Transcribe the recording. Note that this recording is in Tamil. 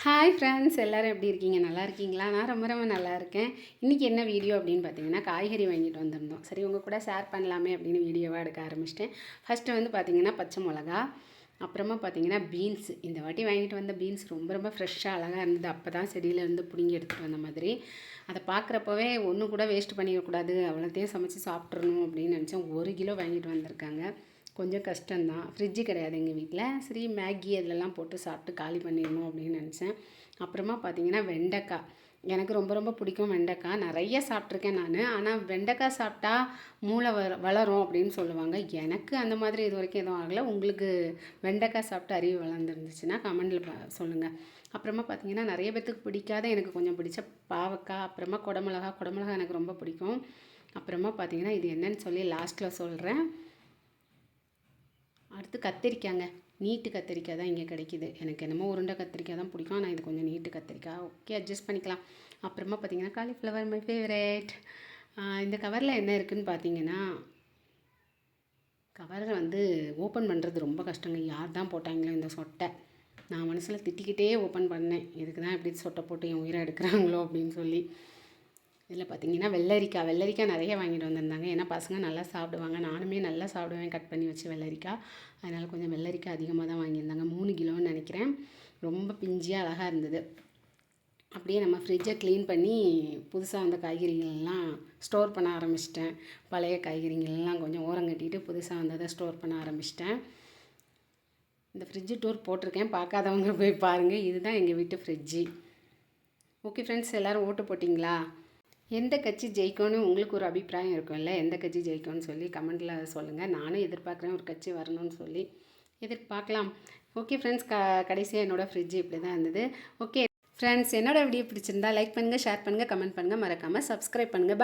ஹாய் ஃப்ரெண்ட்ஸ், எல்லோரும் எப்படி இருக்கீங்க? நல்லா இருக்கீங்களா? நான் ரொம்ப ரொம்ப நல்லா இருக்கேன். இன்றைக்கி என்ன வீடியோ அப்படின்னு பார்த்தீங்கன்னா, காய்கறி வாங்கிட்டு வந்திருந்தோம். சரி, உங்கள் கூட ஷேர் பண்ணலாமே அப்படின்னு வீடியோவாக எடுக்க ஆரம்பிச்சிட்டேன். ஃபஸ்ட்டு வந்து பார்த்திங்கன்னா பச்சை மிளகா, அப்புறமா பார்த்திங்கன்னா பீன்ஸ். இந்த வாட்டி வாங்கிட்டு வந்த பீன்ஸ் ரொம்ப ரொம்ப ஃப்ரெஷ்ஷாக அழகாக இருந்தது. அப்போ தான் செடியிலேருந்து பிடுங்கி எடுத்துகிட்டு வந்த மாதிரி. அதை பார்க்குறப்பவே ஒன்று கூட வேஸ்ட் பண்ணிடக்கூடாது, அவ்வளோத்தையும் சமைச்சு சாப்பிட்றணும் அப்படின்னு நினச்சேன். 1 கிலோ வாங்கிட்டு வந்திருக்காங்க. கொஞ்சம் கஷ்டம்தான். ஃப்ரிட்ஜு கிடையாது எங்கள் வீட்டில். சரி, மேகி அதிலெல்லாம் போட்டு சாப்பிட்டு காலி பண்ணிடணும் அப்படின்னு நினச்சேன். அப்புறமா பார்த்திங்கன்னா வெண்டைக்காய். எனக்கு ரொம்ப ரொம்ப பிடிக்கும் வெண்டைக்காய். நிறைய சாப்பிட்ருக்கேன் நான். ஆனால் வெண்டைக்காய் சாப்பிட்டா மூளை வளரும் அப்படின்னு சொல்லுவாங்க. எனக்கு அந்த மாதிரி இது வரைக்கும் எதுவும் ஆகலை. உங்களுக்கு வெண்டைக்காய் சாப்பிட்டு அறிவு வளர்ந்துருந்துச்சுன்னா கமெண்டில் சொல்லுங்கள். அப்புறமா பார்த்திங்கன்னா நிறைய பேர்த்துக்கு பிடிக்காத எனக்கு கொஞ்சம் பிடிச்ச பாவக்காய், அப்புறமா குடமிளகா எனக்கு ரொம்ப பிடிக்கும். அப்புறமா பார்த்திங்கன்னா இது என்னன்னு சொல்லி லாஸ்ட்டில் சொல்கிறேன். அடுத்து கத்திரிக்காய்ங்க. நீட்டு கத்திரிக்காய் தான் இங்கே கிடைக்கிது. எனக்கு என்னமோ உருண்டை கத்திரிக்காய் தான் பிடிக்கும். ஆனால் இது கொஞ்சம் நீட்டு கத்திரிக்காய். ஓகே, அட்ஜஸ்ட் பண்ணிக்கலாம். அப்புறமா பார்த்திங்கன்னா காலிஃப்ளவர் மை ஃபேவரேட். இந்த கவரில் என்ன இருக்குதுன்னு பார்த்தீங்கன்னா, கவரில் வந்து ஓப்பன் பண்ணுறது ரொம்ப கஷ்டங்க. யார் தான் போட்டாங்களோ இந்த சொட்டை. நான் மனசில் திட்டிக்கிட்டே ஓப்பன் பண்ணேன். இதுக்கு தான் எப்படி சொட்டை போட்டு என் உயிரை எடுக்கிறாங்களோ அப்படின்னு சொல்லி. இதில் பார்த்திங்கன்னா வெள்ளரிக்காய் நிறைய வாங்கிட்டு வந்திருந்தாங்க. ஏன்னா பசங்க நல்லா சாப்பிடுவாங்க, நானுமே நல்லா சாப்பிடுவேன் கட் பண்ணி வச்சு வெள்ளரிக்காய். அதனால் கொஞ்சம் வெள்ளரிக்காய் அதிகமாக தான் வாங்கியிருந்தாங்க. 3 கிலோன்னு நினைக்கிறேன். ரொம்ப பிஞ்சியாக அழகாக இருந்தது. அப்படியே நம்ம ஃப்ரிட்ஜை க்ளீன் பண்ணி புதுசாக வந்த காய்கறிகள்லாம் ஸ்டோர் பண்ண ஆரம்பிச்சிட்டேன். பழைய காய்கறிகள்லாம் கொஞ்சம் ஓரம் கட்டிட்டு புதுசாக வந்ததை ஸ்டோர் பண்ண ஆரம்பிச்சிட்டேன். இந்த ஃப்ரிட்ஜு டூர் போட்டிருக்கேன், பார்க்காதவங்க போய் பாருங்கள். இதுதான் எங்கள் வீட்டு ஃப்ரிட்ஜு. ஓகே ஃப்ரெண்ட்ஸ், எல்லோரும் ஓட்டு போட்டிங்களா? எந்த கட்சி ஜெயிக்கும்னு உங்களுக்கு ஒரு அபிப்பிராயம் இருக்கும்ல, எந்த கட்சி ஜெயிக்கும்னு சொல்லி கமெண்ட்டில் சொல்லுங்கள். நானும் எதிர்பார்க்குறேன் ஒரு கட்சி வரணும்னு சொல்லி. எதிர்பார்க்கலாம். ஓகே ஃப்ரெண்ட்ஸ், கடைசியாக என்னோடய ஃப்ரிட்ஜ் இப்படி தான் இருந்தது. ஓகே ஃப்ரெண்ட்ஸ், என்னோடய வீடியோ பிடிச்சிருந்தா லைக் பண்ணுங்கள், ஷேர் பண்ணுங்கள், கமெண்ட் பண்ணுங்கள், மறக்காமல் சப்ஸ்கிரைப் பண்ணுங்கள்.